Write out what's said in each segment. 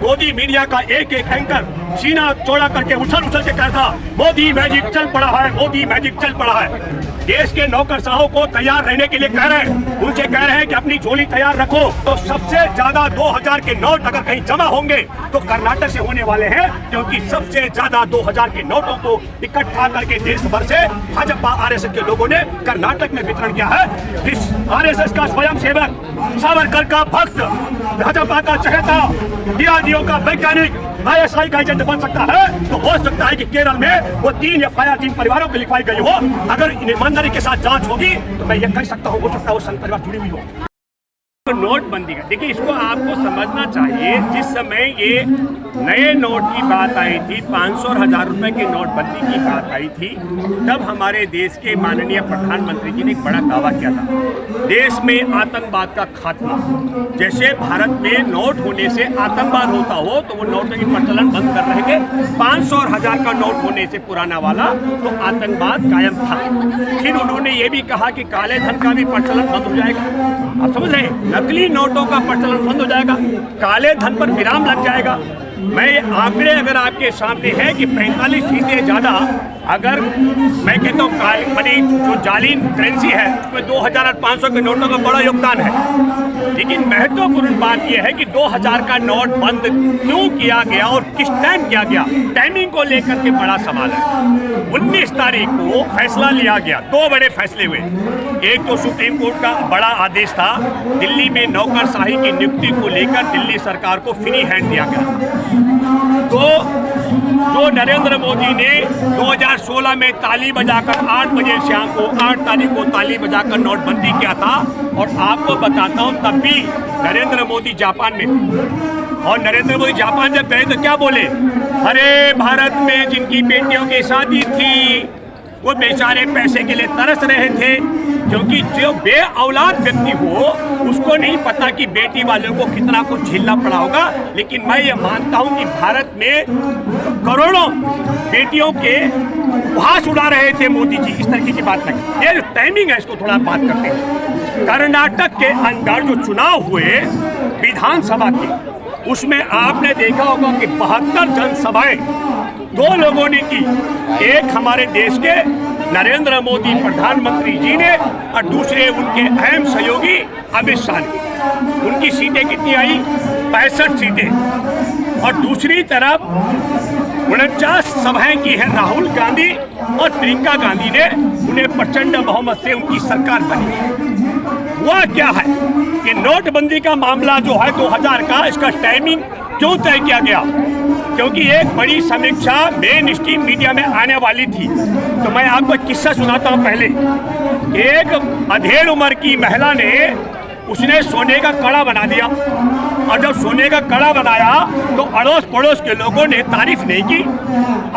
Modi media का एक एक एंकर सीना चौड़ा करके उछल उछल के कहता मोदी मैजिक चल पड़ा है, मोदी मैजिक चल पड़ा है। देश के नौकरशाहों को तैयार रहने के लिए कह रहे हैं, उनसे कह रहे हैं कि अपनी झोली तैयार रखो। तो सबसे ज्यादा 2000 के नोट अगर कहीं जमा होंगे तो कर्नाटक से होने वाले हैं, क्योंकि सबसे ज्यादा 2000 के नोटों को इकट्ठा करके देश भर से भाजपा आरएसएस के लोगों ने कर्नाटक में वितरण किया है। इस आरएसएस का स्वयं सेवक, सावरकर का भक्त, भाजपा का चहेता, डीआरडीओ का वैज्ञानिक ISI का एजेंट बन सकता है, तो हो सकता है कि केरल में वो 3 FIR 3 परिवारों को लिखवाई गई हो। अगर ईमानदारी के साथ जांच होगी तो मैं ये कह सकता हूँ, हो सकता है वो संत परिवार जुड़ी हुई हो। तो नोटबंदी का देखिए, इसको आपको समझना चाहिए। जिस समय ये नए नोट की बात आई थी, 500 और 1000 रुपए की नोटबंदी की बात आई थी, तब हमारे देश के माननीय प्रधानमंत्री जी ने एक बड़ा दावा किया था, देश में आतंकवाद का खात्मा। जैसे भारत में नोट होने से आतंकवाद होता हो तो वो नोटों की प्रचलन बंद कर रहे थे, 500 और 1000 का नोट होने से पुराना वाला तो आतंकवाद कायम था। फिर उन्होंने ये भी कहा कि काले धन का भी प्रचलन बंद हो जाएगा। आप समझ रहे हैं, नकली नोटों का प्रचलन बंद हो जाएगा, काले धन पर विराम लग जाएगा। मैं आंकड़े अगर आपके सामने है कि 45% ज्यादा, अगर मैं कहता हूँ मनी जो जाली करेंसी है उसमें 2000 और 500 के नोटों का बड़ा योगदान है। लेकिन महत्वपूर्ण बात यह है कि 2000 का नोट बंद क्यों किया गया और किस टाइम किया गया, टाइमिंग को लेकर के बड़ा सवाल है। 19 तारीख को फैसला लिया गया, 2 बड़े फैसले हुए। एक तो सुप्रीम कोर्ट का बड़ा आदेश था, दिल्ली में नौकरशाही की नियुक्ति को लेकर दिल्ली सरकार को फ्री हैंड दिया गया। तो जो नरेंद्र मोदी ने 2016 में ताली बजाकर 8 बजे शाम को 8 तारीख को ताली बजाकर नोटबंदी किया था, और आपको बताता हूं तब भी नरेंद्र मोदी जापान में थे। और नरेंद्र मोदी जापान जब गए तो क्या बोले, अरे भारत में जिनकी बेटियों की शादी थी वो बेचारे पैसे के लिए तरस रहे थे, क्योंकि जो बे औलाद व्यक्ति हो उसको नहीं पता कि बेटी वालों को कितना कुछ झेलना पड़ा होगा। लेकिन मैं ये मानता हूं कि भारत में करोड़ों बेटियों के उपहास उड़ा रहे थे मोदी जी, इस तरीके की बात नहीं। ये जो टाइमिंग है इसको थोड़ा बात करते हैं। कर्नाटक के अंदर जो चुनाव हुए विधानसभा के, उसमें आपने देखा होगा कि 72 जनसभाएं 2 लोगों ने की। एक हमारे देश के नरेंद्र मोदी प्रधानमंत्री जी ने और दूसरे उनके अहम सहयोगी अमित शाह ने। उनकी सीटें कितनी आई, 65 सीटें। और दूसरी तरफ 49 सभाएं की है राहुल गांधी और प्रियंका गांधी ने, उन्हें प्रचंड बहुमत से उनकी सरकार बनी। हुआ क्या है कि नोटबंदी का मामला जो है 2000 का, इसका टाइमिंग क्यों तय किया गया, क्योंकि एक बड़ी समीक्षा मेन स्ट्रीम मीडिया में आने वाली थी। तो मैं आपको एक किस्सा सुनाता हूं। पहले एक अधेड़ उम्र की महिला ने, उसने सोने का कड़ा बना दिया, और जब सोने का कड़ा बनाया तो अड़ोस पड़ोस के लोगों ने तारीफ नहीं की।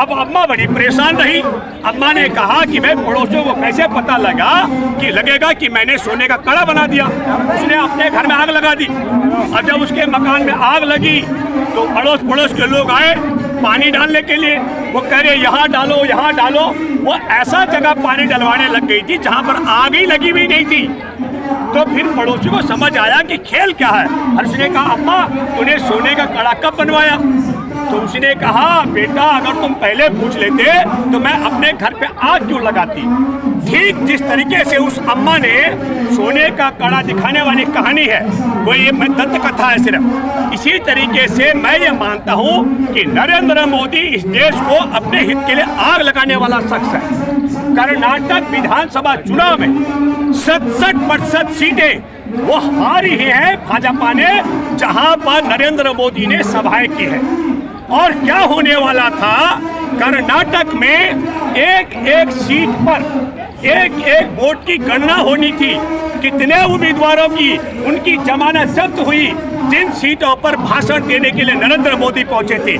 अब अम्मा बड़ी परेशान रही। अम्मा ने कहा कि मैं पड़ोसियों को कैसे पता लगेगा कि मैंने सोने का कड़ा बना दिया। उसने अपने घर में आग लगा दी, और जब उसके मकान में आग लगी तो अड़ोस पड़ोस के लोग आए पानी डालने के लिए। वो कह रहे यहाँ डालो, यहाँ डालो। वो ऐसा जगह पानी डलवाने लग गई थी जहाँ पर आग ही लगी हुई नहीं थी। तो फिर पड़ोसी को समझ आया कि खेल क्या है। और उसने कहा, अम्मा तूने सोने का कड़ा कब बनवाया? तो उसने कहा, बेटा अगर तुम पहले पूछ लेते तो मैं अपने घर पे आग क्यों लगाती। ठीक जिस तरीके से उस अम्मा ने सोने का कड़ा दिखाने वाली कहानी है, वो ये दंत कथा है सिर्फ, इसी तरीके से मैं ये मानता हूँ कि नरेंद्र मोदी इस देश को अपने हित के लिए आग लगाने वाला शख्स है। कर्नाटक विधानसभा चुनाव में 67% सीटें वो हारी ही है भाजपा ने, जहां पर नरेंद्र मोदी ने सभाएं की है। और क्या होने वाला था, कर्नाटक में एक एक सीट पर एक एक वोट की गणना होनी थी। कितने उम्मीदवारों की उनकी जमानत जब्त हुई, जिन सीटों पर भाषण देने के लिए नरेंद्र मोदी पहुंचे थे।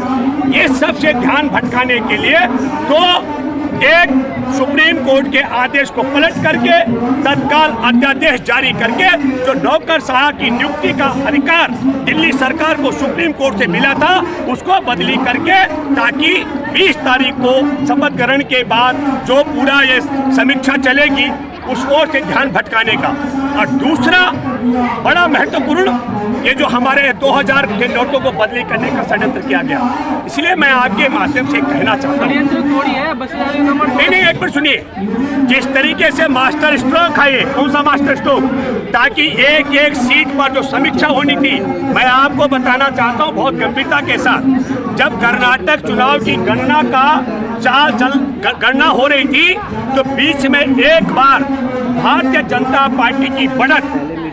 ये सबसे ध्यान भटकाने के लिए तो एक सुप्रीम कोर्ट के आदेश को पलट करके तत्काल अध्यादेश जारी करके जो नौकरशाह की नियुक्ति का अधिकार दिल्ली सरकार को सुप्रीम कोर्ट से मिला था, उसको बदली करके, ताकि 20 तारीख को शपथ ग्रहण के बाद जो पूरा ये समीक्षा चलेगी उस ओर से ध्यान भटकाने का। और दूसरा बड़ा महत्वपूर्ण ये जो हमारे 2000 के नोटों को बदली करने का षड्यंत्र किया गया। इसलिए मैं आपके माध्यम से कहना चाहता हूँ, नहीं, एक मिनट सुनिए। जिस तरीके से मास्टर स्ट्रोक है, ये कौन सा मास्टर स्ट्रोक, ताकि एक एक सीट पर जो समीक्षा होनी थी, मैं आपको बताना चाहता हूँ बहुत गंभीरता के साथ। जब कर्नाटक चुनाव की गणना हो रही थी तो बीच में एक बार भारतीय जनता पार्टी की बढ़त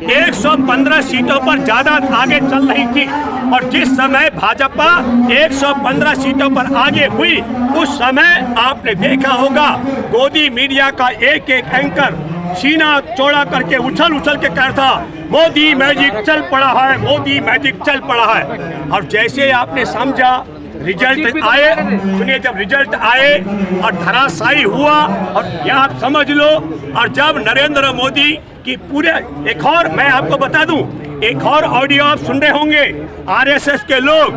115 सीटों पर ज्यादा आगे चल रही थी, और जिस समय भाजपा 115 सीटों पर आगे हुई, उस समय आपने देखा होगा गोदी मीडिया का एक एक एंकर सीना चौड़ा करके उछल के कह था, मोदी मैजिक चल पड़ा है, मोदी मैजिक चल पड़ा है। और जैसे आपने समझा रिजल्ट आए, सुनिए, जब रिजल्ट आए और धराशायी हुआ, और यह आप समझ लो, और जब नरेंद्र मोदी की पूरे, एक और मैं आपको बता दूं, एक और ऑडियो आप सुन रहे होंगे, आरएसएस के लोग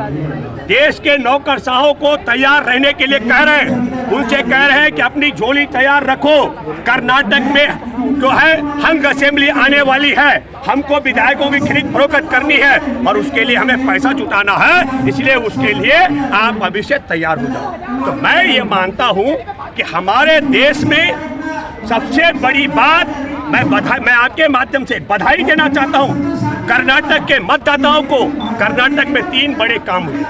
देश के नौकरशाहों को तैयार रहने के लिए कह रहे हैं, उनसे कह रहे हैं कि अपनी झोली तैयार रखो, कर्नाटक में जो है हंग असेंबली आने वाली है, हमको विधायकों की खरीद फरोख्त करनी है और उसके लिए हमें पैसा जुटाना है, इसलिए उसके लिए आप अभी से तैयार हो जाओ। तो मैं ये मानता हूँ कि हमारे देश में सबसे बड़ी बात, मैं आपके माध्यम से बधाई देना चाहता हूँ कर्नाटक के मतदाताओं को। कर्नाटक में 3 बड़े काम हुए।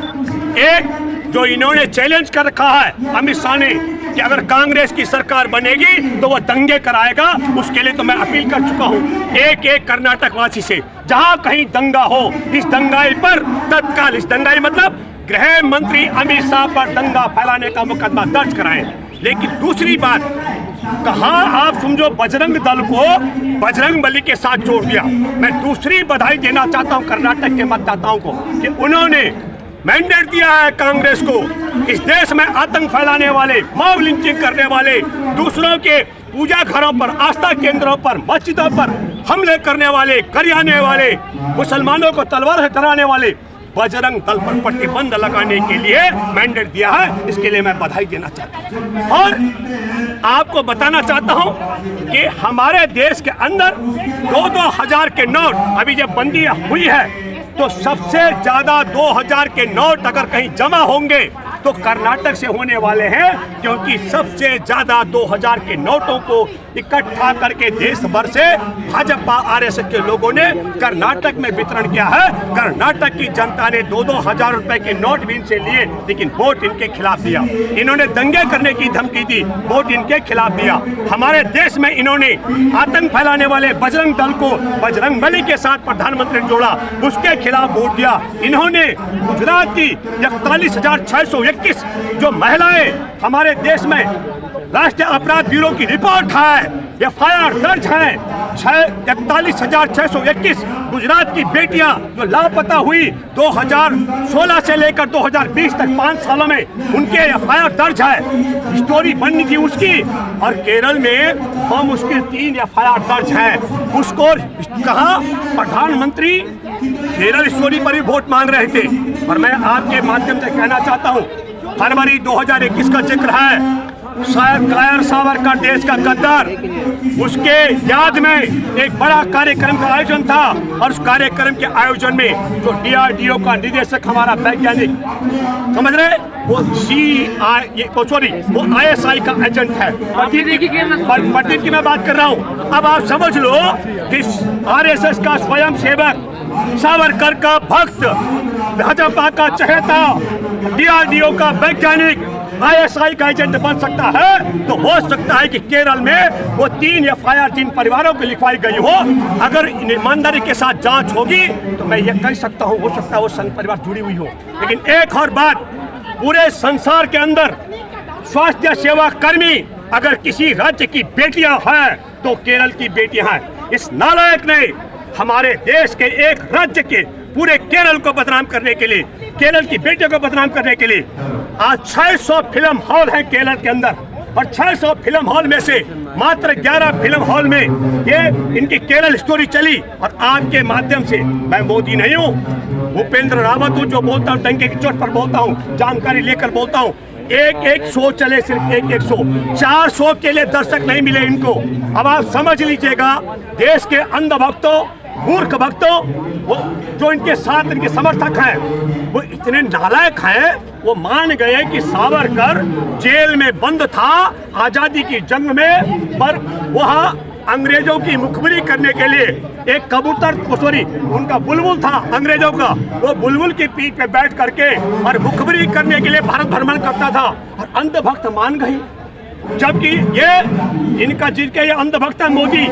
एक, जो इन्होंने चैलेंज कर रखा है अमित शाह ने कि अगर कांग्रेस की सरकार बनेगी तो वह दंगे कराएगा, उसके लिए तो मैं अपील कर चुका हूँ एक एक कर्नाटक वासी से, जहां कहीं दंगा हो, इस दंगाई पर तत्काल, इस दंगाई मतलब गृह मंत्री अमित शाह पर दंगा फैलाने का मुकदमा दर्ज कराएं। लेकिन दूसरी बात, कहाँ आप समझो बजरंग दल को बजरंग बली के साथ जोड़ दिया। मैं दूसरी बधाई देना चाहता हूँ कर्नाटक के मतदाताओं को कि उन्होंने मैंडेट दिया है कांग्रेस को, इस देश में आतंक फैलाने वाले, मॉब लिंचिंग करने वाले, दूसरों के पूजा घरों पर, आस्था केंद्रों पर, मस्जिदों पर हमले करने वाले, गरियाने वाले, मुसलमानों को तलवार से डराने वाले बजरंग दल पर प्रतिबंध लगाने के लिए मैंडेट दिया है। इसके लिए मैं बधाई देना चाहता हूँ और आपको बताना चाहता हूँ कि हमारे देश के अंदर 2-2 हजार के नोट, अभी जब बंदी हुई है तो सबसे ज्यादा 2000 के नोट अगर कहीं जमा होंगे तो कर्नाटक से होने वाले हैं, क्योंकि सबसे ज्यादा 2000 के नोटों को इकट्ठा करके देश भर से भाजपा आरएसएस के लोगों ने कर्नाटक में वितरण किया है। कर्नाटक की जनता ने 2-2 हजार रुपए के नोट भी इनसे लिए, लेकिन वोट इनके खिलाफ दिया। इन्होंने दंगे करने की धमकी दी, वोट इनके खिलाफ दिया। हमारे देश में इन्होंने आतंक फैलाने वाले बजरंग दल को बजरंगबली के साथ प्रधानमंत्री जोड़ा, उसके खिलाफ वोट दिया। इन्होंने गुजरात की 41,621 जो महिलाएं हमारे देश में राष्ट्रीय अपराध ब्यूरो की रिपोर्ट है, एफआईआर दर्ज है, 41,621 गुजरात की बेटियां जो लापता हुई 2016 से लेकर 2020 तक 5 सालों में, उनके एफआईआर दर्ज है, स्टोरी बननी थी उसकी। और केरल में हम उसके 3 एफआईआर दर्ज है, उसको कहा प्रधानमंत्री केरल स्टोरी पर भी वोट मांग रहे थे। और मैं आपके माध्यम से कहना चाहता हूँ, फरवरी 2021 का जिक्र है, शायद कायर सावरकर देश का गद्दार, उसके याद में एक बड़ा कार्यक्रम का आयोजन था, और उस कार्यक्रम के आयोजन में जो डीआरडीओ का निदेशक हमारा वैज्ञानिक, समझ रहे, वो आईएसआई का एजेंट है, पटेल की मैं बात कर रहा हूँ। अब आप समझ लो कि आरएसएस का स्वयं सेवक, सावरकर का भक्त, भाजपा का चहेता, डीआरडीओ का वैज्ञानिक आईएसआई का एजेंट बन सकता है, तो हो सकता है कि केरल में वो 3 एफआईआर जिन परिवारों को लिखवाई गई हो, अगर ईमानदारी के साथ जांच होगी तो मैं ये कह सकता हूँ, हो सकता है वो संघ परिवार जुड़ी हुई हो। लेकिन एक और बात, पूरे संसार के अंदर स्वास्थ्य सेवा कर्मी अगर किसी राज्य की बेटियां हैं तो केरल की बेटियां हैं। इस नालायक ने हमारे देश के एक राज्य के पूरे केरल को बदनाम करने के लिए, केरल की बेटियों को बदनाम करने के लिए, आज 600 फिल्म हॉल है केरल के अंदर, और 600 फिल्म हॉल में से मात्र 11 फिल्म हॉल में ये इनकी केरल स्टोरी चली। और आपके माध्यम से, मैं मोदी नहीं हूँ, भूपेंद्र रावत हूँ, जो बोलता हूँ डंके की चोट पर बोलता हूँ, जानकारी लेकर बोलता हूँ। एक शो चले, सिर्फ एक शो, 4 शो के लिए दर्शक नहीं मिले इनको। अब आप समझ लीजिएगा, देश के अंधभक्तों, मूर्ख भक्तों, वो जो इनके साथ इनके समर्थक हैं वो इतने नालायक हैं, वो मान गए कि सावरकर जेल में बंद था आजादी की जंग में, पर वहाँ अंग्रेजों की मुखबिरी करने के लिए एक कबूतर, सॉरी उनका बुलबुल था अंग्रेजों का, वो बुलबुल की पीठ पे बैठ करके और मुखबिरी करने के लिए भारत भ्रमण करता था और अंधभक्त मान गए। जबकि ये इनका जिनके ये अंधभक्त है मोदी,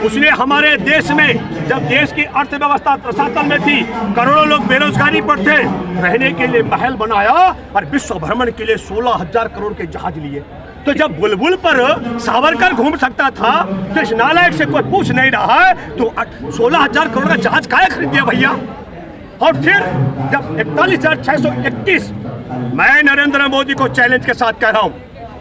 उसने हमारे देश में जब देश की अर्थव्यवस्था रसातल में थी, करोड़ों लोग बेरोजगारी पर थे, रहने के लिए महल बनाया और विश्व भ्रमण के लिए 16,000 करोड़ के जहाज लिए। तो जब बुलबुल पर सावरकर घूम सकता था तो इस नालायक से कोई पूछ नहीं रहा है, तो 16,000 करोड़ का जहाज काहे खरीद दिया भैया। और फिर जब 41,621, मैं नरेंद्र मोदी को चैलेंज के साथ कह रहा हूं,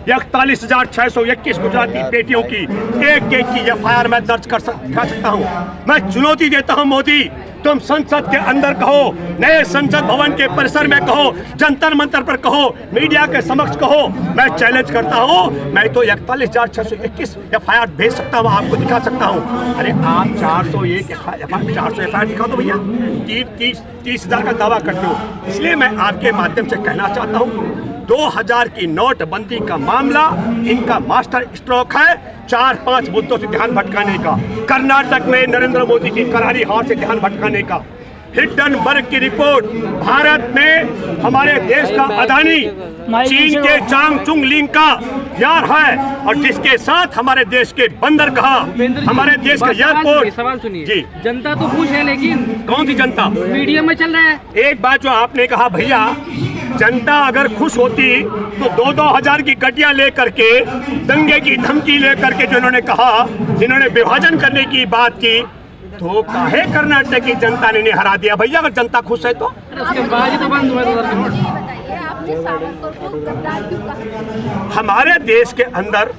41,621 गुजराती बेटियों की एक की FIR मैं दर्ज कर सकता हूं। मैं चुनौती देता हूं मोदी, तुम संसद के अंदर कहो, नए संसद भवन के परिसर में कहो, जंतर मंतर पर कहो, मीडिया के समक्ष कहो, मैं चैलेंज करता हूं, मैं तो 41,621 FIR भेज सकता हूं, आपको दिखा सकता हूं। अरे आप 401 FIR दिखा दो भैया, 30,000 का दावा करते हो। इसलिए मैं आपके माध्यम से कहना चाहता हूं, 2000 की नोटबंदी का मामला इनका मास्टर स्ट्रोक है 4-5 मुद्दों से ध्यान भटकाने का, कर्नाटक में नरेंद्र मोदी की करारी हार से ध्यान भटकाने का। हिंडनबर्ग की रिपोर्ट, भारत में हमारे देश का अदानी चीन के चांगचुंग लिंग का यार है और जिसके साथ हमारे देश के बंदरगाह, हमारे देश का एयरपोर्ट। सवाल सुनिए जी, जनता तो खुश है, लेकिन कौन सी जनता? मीडिया में चल रहा है। एक बात जो आपने कहा भैया, जनता अगर खुश होती तो 2-2 हजार की गड्डियां लेकर के, दंगे की धमकी लेकर के जो इन्होंने कहा, जिन्होंने विभाजन करने की बात की, तो काहे कर्नाटक की जनता ने इन्हें हरा दिया भैया? अगर जनता खुश है तो उसके बाद ही तो बंद हुआ 2000 के नोट। हमारे देश के अंदर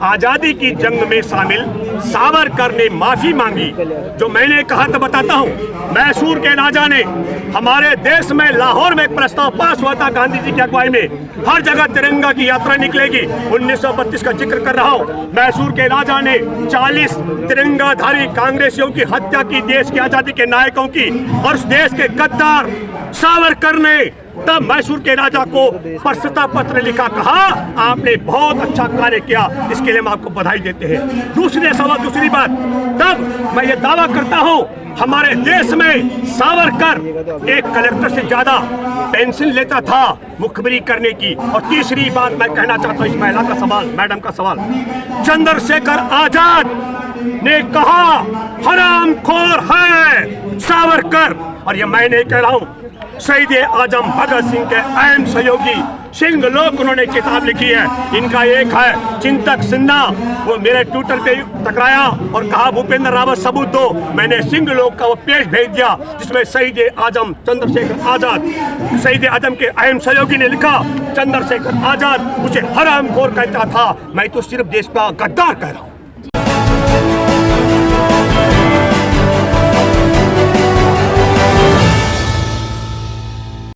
आजादी की जंग में शामिल सावरकर ने माफी मांगी। जो मैंने कहा तो बताता हूँ, मैसूर के राजा ने हमारे देश में, लाहौर में एक प्रस्ताव पास हुआ था गांधी जी की अगुवाई में, हर जगह तिरंगा की यात्रा निकलेगी। 1932 का जिक्र कर रहा हूँ। मैसूर के राजा ने 40 तिरंगाधारी कांग्रेसियों की हत्या की, देश की आजादी के नायकों की, और उस देश के गद्दार सावरकर ने तब मैसूर के राजा को प्रशस्ति पत्र लिखा, कहा आपने बहुत अच्छा कार्य किया, इसके लिए हम आपको बधाई देते हैं। दूसरी बात, तब मैं ये दावा करता हूँ हमारे देश में सावरकर एक कलेक्टर से ज्यादा पेंशन लेता था मुखबिरी करने की। और तीसरी बात मैं कहना चाहता हूँ, इस महिला का सवाल, मैडम का सवाल, चंद्रशेखर आजाद ने कहा हरामखोर है सावरकर, और ये मैं नहीं कह रहा हूँ, शहीद आजम भगत सिंह के अहम सहयोगी सिंह लोग उन्होंने किताब लिखी है। इनका एक है चिंतक सिन्हा, वो मेरे ट्विटर पे टकराया और कहा भूपेंद्र रावत सबूत दो। मैंने सिंह लोग का वो पेज भेज दिया जिसमें शहीद आजम चंद्रशेखर आजाद, शहीद आजम के अहम सहयोगी ने लिखा, चंद्रशेखर आजाद उसे हरामखोर कहता था, मैं तो सिर्फ देश का गद्दार कह रहा हूँ।